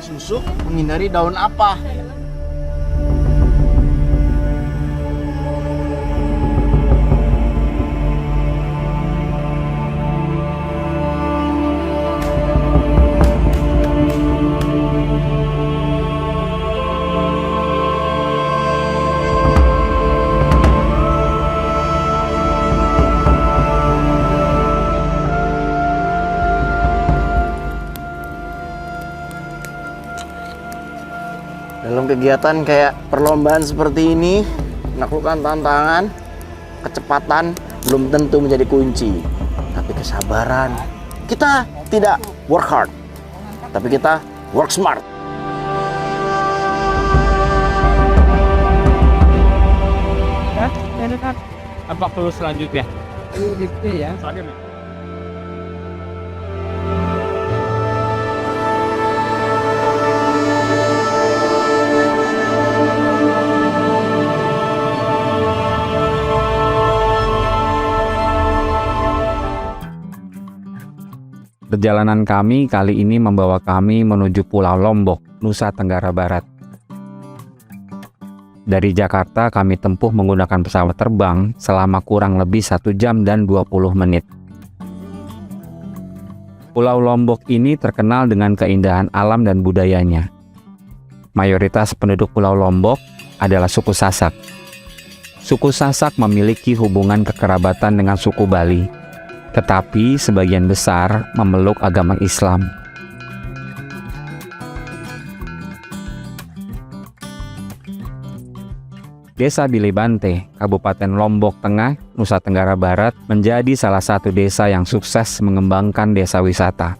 susuk, menghindari daun apa? Dalam kegiatan kayak perlombaan seperti ini, menaklukkan tantangan, kecepatan belum tentu menjadi kunci, tapi kesabaran. Kita tidak work hard, tapi kita work smart. Apa perlu selanjutnya? Ya. Perjalanan kami kali ini membawa kami menuju Pulau Lombok, Nusa Tenggara Barat. Dari Jakarta kami tempuh menggunakan pesawat terbang selama kurang lebih 1 jam dan 20 menit. Pulau Lombok ini terkenal dengan keindahan alam dan budayanya. Mayoritas penduduk Pulau Lombok adalah suku Sasak. Suku Sasak memiliki hubungan kekerabatan dengan suku Bali, tetapi sebagian besar memeluk agama Islam. Desa Bilebante, Kabupaten Lombok Tengah, Nusa Tenggara Barat menjadi salah satu desa yang sukses mengembangkan desa wisata.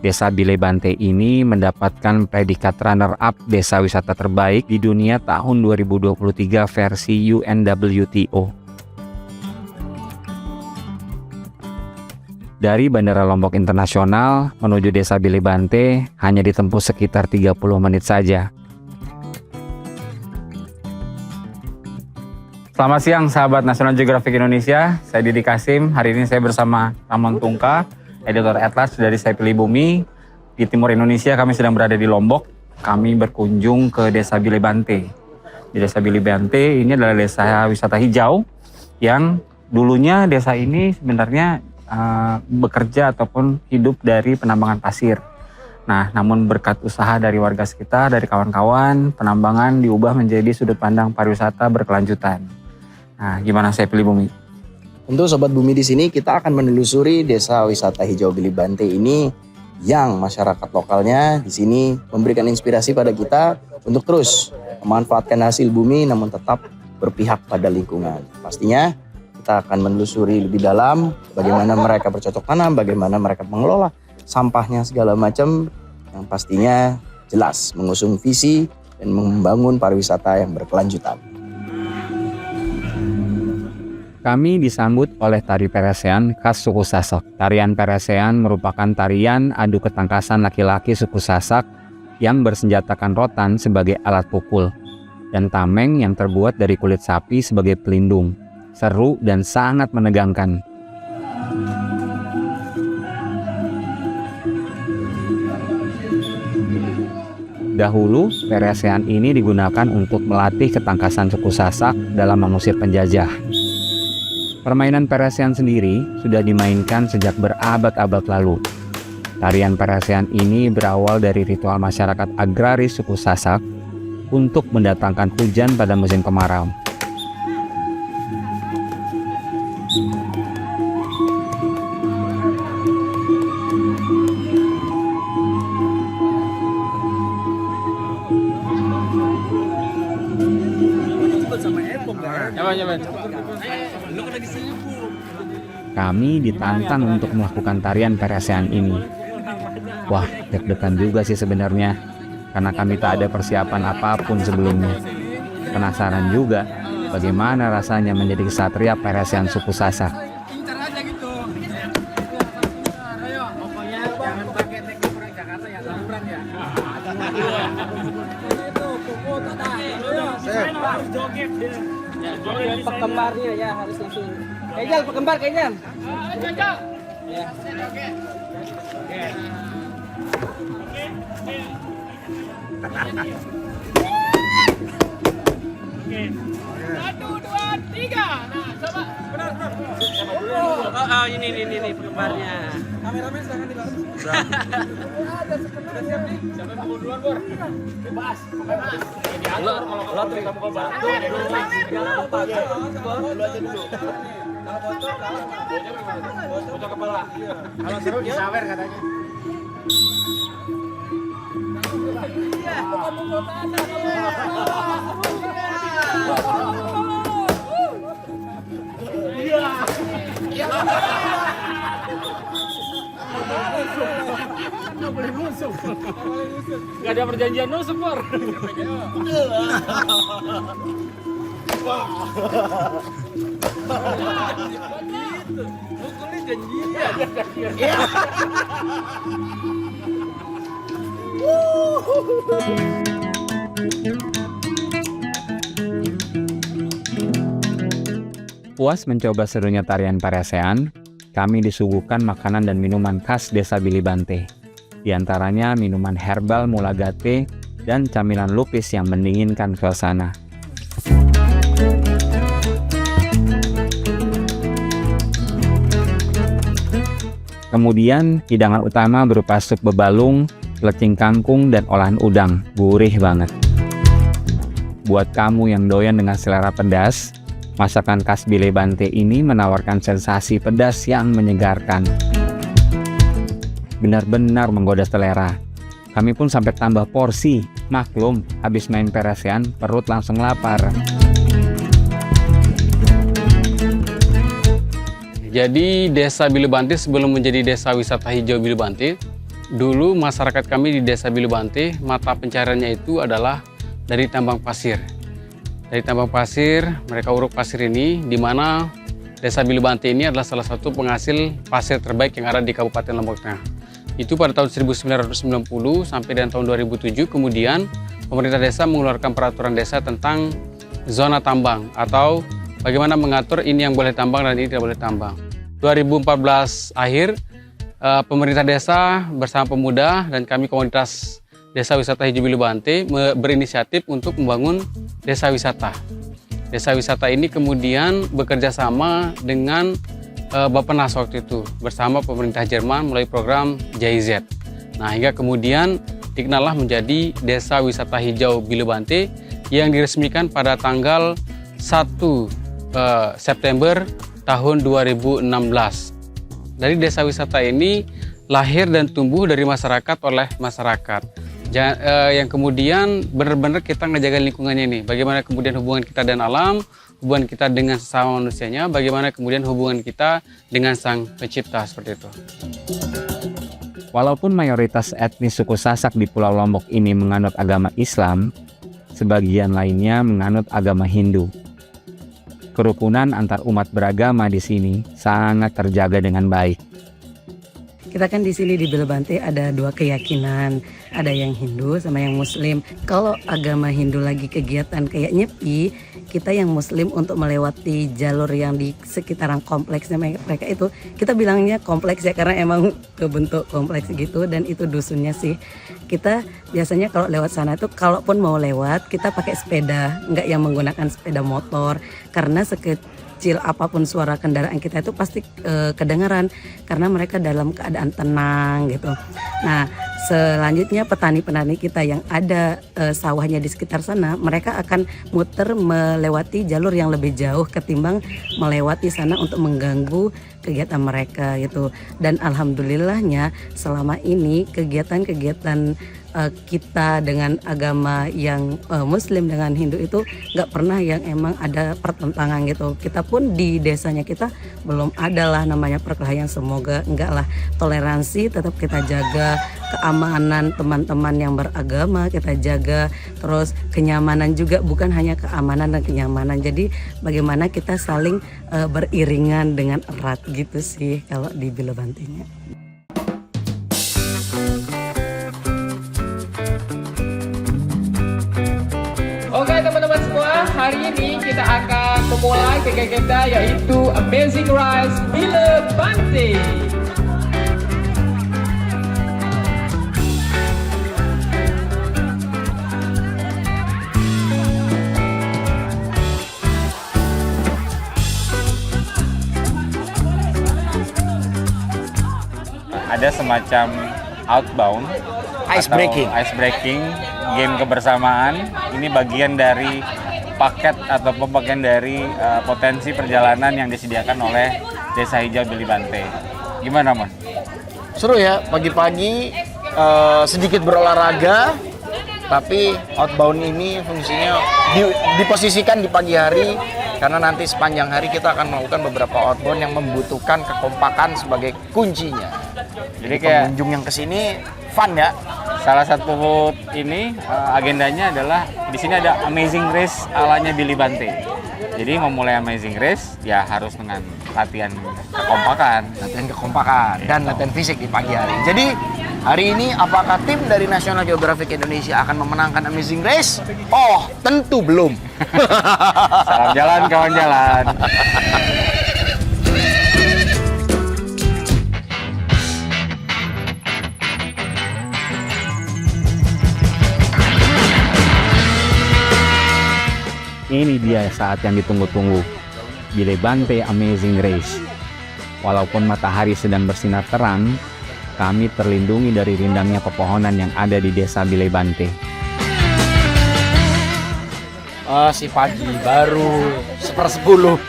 Desa Bilebante ini mendapatkan predikat runner-up desa wisata terbaik di dunia tahun 2023 versi UNWTO. Dari Bandara Lombok Internasional menuju Desa Bilebante hanya ditempuh sekitar 30 menit saja. Selamat siang sahabat National Geographic Indonesia, saya Didi Kasim. Hari ini saya bersama Ramon Tungka, editor Atlas dari Saya Pilih Bumi. Di timur Indonesia kami sedang berada di Lombok. Kami berkunjung ke Desa Bilebante. Di Desa Bilebante ini adalah desa wisata hijau yang dulunya desa ini sebenarnya bekerja ataupun hidup dari penambangan pasir. Nah, namun berkat usaha dari warga sekitar, dari kawan-kawan, penambangan diubah menjadi sudut pandang pariwisata berkelanjutan. Nah, gimana Saya Pilih Bumi? Tentu Sobat Bumi di sini kita akan menelusuri desa wisata hijau Bilebante ini yang masyarakat lokalnya di sini memberikan inspirasi pada kita untuk terus memanfaatkan hasil bumi namun tetap berpihak pada lingkungan. Pastinya kita akan menelusuri lebih dalam bagaimana mereka bercocok tanam, bagaimana mereka mengelola sampahnya segala macam yang pastinya jelas mengusung visi dan membangun pariwisata yang berkelanjutan. Kami disambut oleh tari peresean khas suku Sasak. Tarian peresean merupakan tarian adu ketangkasan laki-laki suku Sasak yang bersenjatakan rotan sebagai alat pukul dan tameng yang terbuat dari kulit sapi sebagai pelindung. Seru dan sangat menegangkan. Dahulu, peresean ini digunakan untuk melatih ketangkasan suku Sasak dalam mengusir penjajah. Permainan peresean sendiri sudah dimainkan sejak berabad-abad lalu. Tarian peresean ini berawal dari ritual masyarakat agraris suku Sasak untuk mendatangkan hujan pada musim kemarau. Kami ditantang untuk melakukan tarian peresean ini. Wah, deg-degan juga sih sebenarnya, karena kami tak ada persiapan apapun sebelumnya. Penasaran juga bagaimana rasanya menjadi kesatria peresean suku Sasak. Pekembarnya ya harus langsung. Kejal pekembar kejal. Ya. Oh, ini penggemarnya. Kameramen silakan dibantu. Udah siap nih? Siapa yang mau duluan, Bor? Bebas. Lo terima kamu bantu. Jangan lupa. Dulu aja dulu. Kalau bocor kepala. Kalau seru disawer katanya. Nggak boleh nusuk. Nggak ada perjanjian nusuk, Bor. Mukulnya janjian. Puas mencoba serunya tarian paresean, kami disuguhkan makanan dan minuman khas Desa Bilibante. Di antaranya minuman herbal mulagate dan camilan lupis yang mendinginkan suasana. Kemudian hidangan utama berupa sup bebalung, lecing kangkung, dan olahan udang. Gurih banget. Buat kamu yang doyan dengan selera pedas, masakan khas Bilibante ini menawarkan sensasi pedas yang menyegarkan. Benar-benar menggoda selera. Kami pun sampai tambah porsi. Maklum, habis main peresean, perut langsung lapar. Jadi Desa Bilibante sebelum menjadi Desa Wisata Hijau Bilibante, dulu masyarakat kami di Desa Bilibante, mata pencariannya itu adalah dari tambang pasir. Dari tambang pasir, mereka uruk pasir ini, di mana Desa Bilibante ini adalah salah satu penghasil pasir terbaik yang ada di Kabupaten Lombok Tengah. Itu pada tahun 1990 sampai dengan tahun 2007, kemudian pemerintah desa mengeluarkan peraturan desa tentang zona tambang atau bagaimana mengatur ini yang boleh tambang dan ini tidak boleh tambang. 2014 akhir, pemerintah desa bersama pemuda dan kami komunitas Desa Wisata Hijau Bilibante berinisiatif untuk membangun desa wisata. Desa wisata ini kemudian bekerja sama dengan Bappenas waktu itu bersama pemerintah Jerman melalui program GIZ. Nah, hingga kemudian dikenallah menjadi Desa Wisata Hijau Bilibante yang diresmikan pada tanggal 1 September tahun 2016. Dari desa wisata ini lahir dan tumbuh dari masyarakat oleh masyarakat. Yang kemudian benar-benar kita ngejaga lingkungannya ini. Bagaimana kemudian hubungan kita dengan alam, hubungan kita dengan sesama manusianya, bagaimana kemudian hubungan kita dengan Sang Pencipta, seperti itu. Walaupun mayoritas etnis suku Sasak di Pulau Lombok ini menganut agama Islam, sebagian lainnya menganut agama Hindu. Kerukunan antar umat beragama di sini sangat terjaga dengan baik. Kita kan di sini di Bilibante ada dua keyakinan, ada yang Hindu sama yang Muslim. Kalau agama Hindu lagi kegiatan kayak nyepi, kita yang Muslim untuk melewati jalur yang di sekitaran kompleksnya mereka itu, kita bilangnya kompleks ya karena emang kebentuk kompleks gitu dan itu dusunnya sih. Kita biasanya kalau lewat sana itu, kalaupun mau lewat kita pakai sepeda, nggak yang menggunakan sepeda motor karena sekecil apapun suara kendaraan kita itu pasti kedengaran karena mereka dalam keadaan tenang gitu. Nah, selanjutnya petani-petani kita yang ada sawahnya di sekitar sana, mereka akan muter melewati jalur yang lebih jauh ketimbang melewati sana untuk mengganggu kegiatan mereka gitu. Dan alhamdulillahnya selama ini kegiatan-kegiatan kita dengan agama yang Muslim dengan Hindu itu nggak pernah yang emang ada pertentangan gitu. Kita pun di desanya kita belum ada lah namanya perkelahian, semoga enggak lah. Toleransi tetap kita jaga, keamanan teman-teman yang beragama kita jaga, terus kenyamanan juga, bukan hanya keamanan dan kenyamanan. Jadi bagaimana kita saling beriringan dengan erat gitu sih kalau di Bilibantenya. Oke teman-teman semua, hari ini kita akan memulai kegiatan kita yaitu Amazing Rise Bilibante. ada semacam outbound Ice atau breaking. ice breaking, game kebersamaan. Ini bagian dari paket atau bagian dari potensi perjalanan yang disediakan oleh Desa Hijau Bilibante. Gimana, Mas? Seru ya, pagi-pagi sedikit berolahraga, tapi outbound ini fungsinya diposisikan di pagi hari, karena nanti sepanjang hari kita akan melakukan beberapa outbound yang membutuhkan kekompakan sebagai kuncinya. Jadi kayak Pengunjung yang kesini fun ya. salah satu ini agendanya adalah di sini ada Amazing Race alanya Bilibante. Jadi memulai Amazing Race ya harus dengan latihan kekompakan Dan latihan fisik di pagi hari. Jadi hari ini apakah tim dari National Geographic Indonesia akan memenangkan Amazing Race? Oh, tentu belum. Salam jalan kawan jalan. Ini dia saat yang ditunggu-tunggu, Bilibante Amazing Race. Walaupun matahari sedang bersinar terang, kami terlindungi dari rindangnya pepohonan yang ada di desa Bilibante. Si pagi baru 1:10.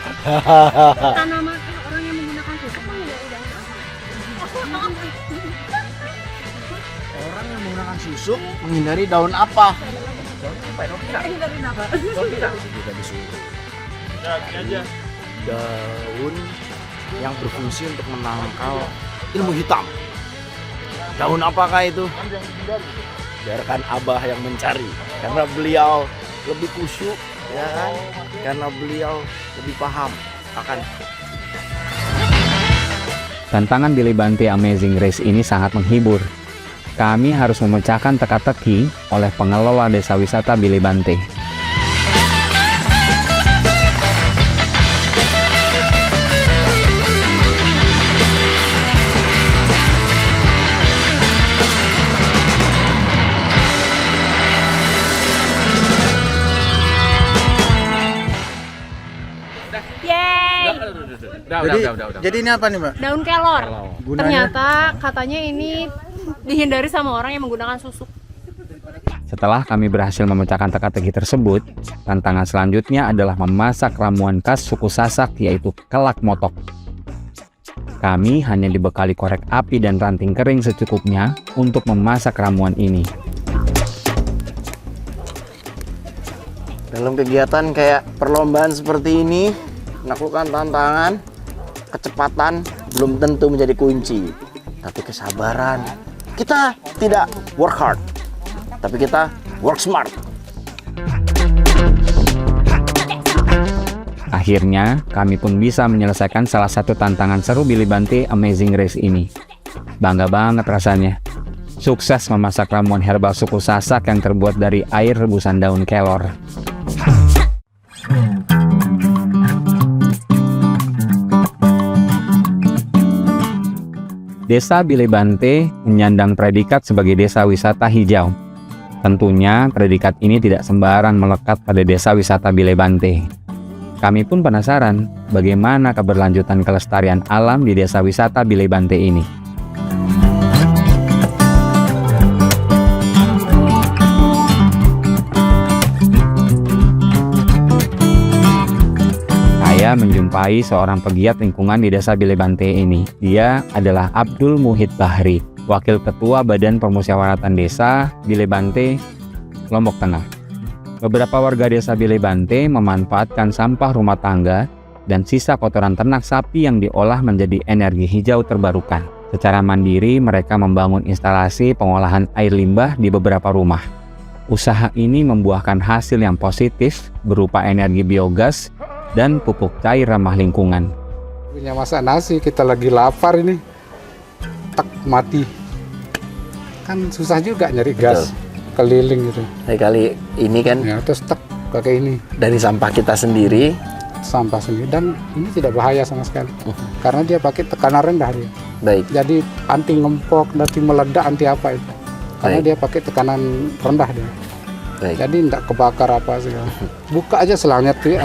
Tanaman orang yang menggunakan susuk kan Orang yang menggunakan susuk menghindari daun apa? Daun yang berfungsi untuk menangkal ilmu hitam. Daun apakah itu? Biarkan Abah yang mencari, karena beliau lebih khusyuk, ya kan? Karena beliau lebih paham akan. Tantangan Bilibante Amazing Race ini sangat menghibur. Kami harus memecahkan teka-teki oleh pengelola desa wisata Bilibante. Yeay! Jadi ini apa nih, Mbak? Daun kelor. Gunanya? Ternyata katanya ini dihindari sama orang yang menggunakan susuk. Setelah kami berhasil memecahkan teka-teki tersebut, tantangan selanjutnya adalah memasak ramuan khas suku Sasak, yaitu kelak motok. Kami hanya dibekali korek api dan ranting kering secukupnya untuk memasak ramuan ini. Dalam kegiatan kayak perlombaan seperti ini, menaklukkan tantangan, kecepatan belum tentu menjadi kunci, tapi kesabaran. Kita tidak work hard, tapi kita work smart. Akhirnya, kami pun bisa menyelesaikan salah satu tantangan seru Bilibante Amazing Race ini. Bangga banget rasanya. Sukses memasak ramuan herbal suku Sasak yang terbuat dari air rebusan daun kelor. Desa Bilibante menyandang predikat sebagai desa wisata hijau. Tentunya predikat ini tidak sembarang melekat pada desa wisata Bilibante. Kami pun penasaran bagaimana keberlanjutan kelestarian alam di desa wisata Bilibante ini. Saya menjumpai seorang pegiat lingkungan di desa Bilibante ini. Dia adalah Abdul Muhid Bahri, Wakil Ketua Badan Permusyawaratan Desa Bilibante, Lombok Tengah. Beberapa warga desa Bilibante memanfaatkan sampah rumah tangga dan sisa kotoran ternak sapi yang diolah menjadi energi hijau terbarukan. Secara mandiri, mereka membangun instalasi pengolahan air limbah di beberapa rumah. Usaha ini membuahkan hasil yang positif berupa energi biogas dan pupuk cair ramah lingkungan. Punya masak nasi, kita lagi lapar ini, tak mati. Kan susah juga nyari gas keliling gitu. Kali ini kan Ya, terus tak pakai ini dari sampah kita sendiri. sampah sendiri, dan ini tidak bahaya sama sekali karena dia pakai tekanan rendah dia. Baik. Jadi anti ngempok, nanti meledak, anti apa itu. Karena Baik. dia pakai tekanan rendah dia. Baik. Jadi tidak kebakar apa segala. Buka aja selangnya tuh,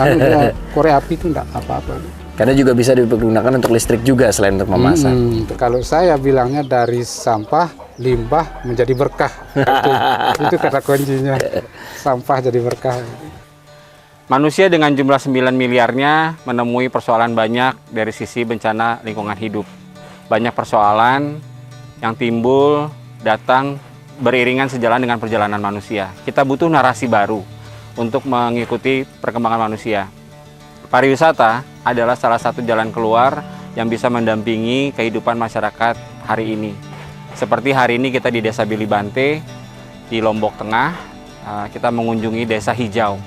korek api itu tidak apa-apa. Karena juga bisa digunakan untuk listrik juga selain untuk memasak. Kalau saya bilangnya dari sampah limbah menjadi berkah. Itu kata kuncinya. Sampah jadi berkah. Manusia dengan jumlah 9 miliarnya menemui persoalan banyak dari sisi bencana lingkungan hidup. Banyak persoalan yang timbul, datang beriringan sejalan dengan perjalanan manusia. Kita butuh narasi baru untuk mengikuti perkembangan manusia. Pariwisata adalah salah satu jalan keluar yang bisa mendampingi kehidupan masyarakat hari ini. Seperti hari ini kita di Desa Bilibante, di Lombok Tengah, kita mengunjungi Desa Hijau.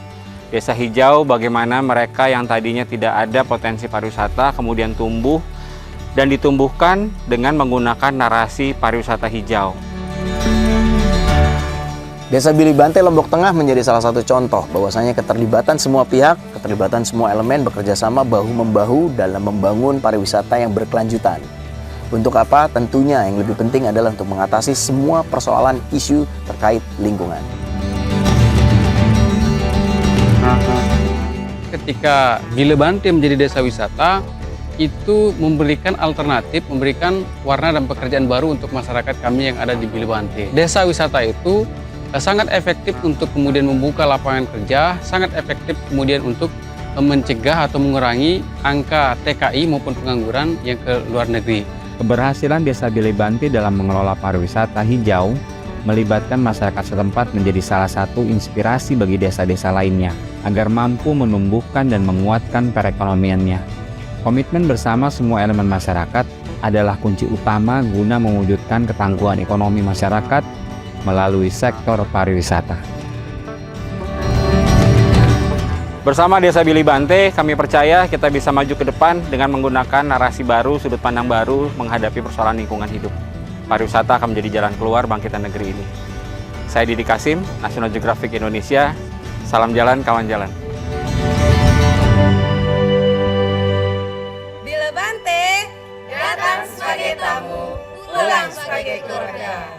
Desa Hijau bagaimana mereka yang tadinya tidak ada potensi pariwisata kemudian tumbuh dan ditumbuhkan dengan menggunakan narasi pariwisata hijau. Desa Bilibante Lombok Tengah menjadi salah satu contoh bahwasanya keterlibatan semua pihak, keterlibatan semua elemen bekerja sama bahu-membahu dalam membangun pariwisata yang berkelanjutan. Untuk apa? Tentunya yang lebih penting adalah untuk mengatasi semua persoalan isu terkait lingkungan. Ketika Bilibante menjadi desa wisata, itu memberikan alternatif, memberikan warna dan pekerjaan baru untuk masyarakat kami yang ada di Bilibante. Desa wisata itu sangat efektif untuk kemudian membuka lapangan kerja, sangat efektif kemudian untuk mencegah atau mengurangi angka TKI maupun pengangguran yang ke luar negeri. Keberhasilan Desa Bilibante dalam mengelola pariwisata hijau melibatkan masyarakat setempat menjadi salah satu inspirasi bagi desa-desa lainnya agar mampu menumbuhkan dan menguatkan perekonomiannya. Komitmen bersama semua elemen masyarakat adalah kunci utama guna mewujudkan ketangguhan ekonomi masyarakat melalui sektor pariwisata. Bersama Desa Bilibante, kami percaya kita bisa maju ke depan dengan menggunakan narasi baru, sudut pandang baru menghadapi persoalan lingkungan hidup. Pariwisata akan menjadi jalan keluar bangkitan negeri ini. Saya Didi Kasim, National Geographic Indonesia. Salam jalan, kawan jalan. Bilibante datang sebagai tamu, pulang sebagai keluarga.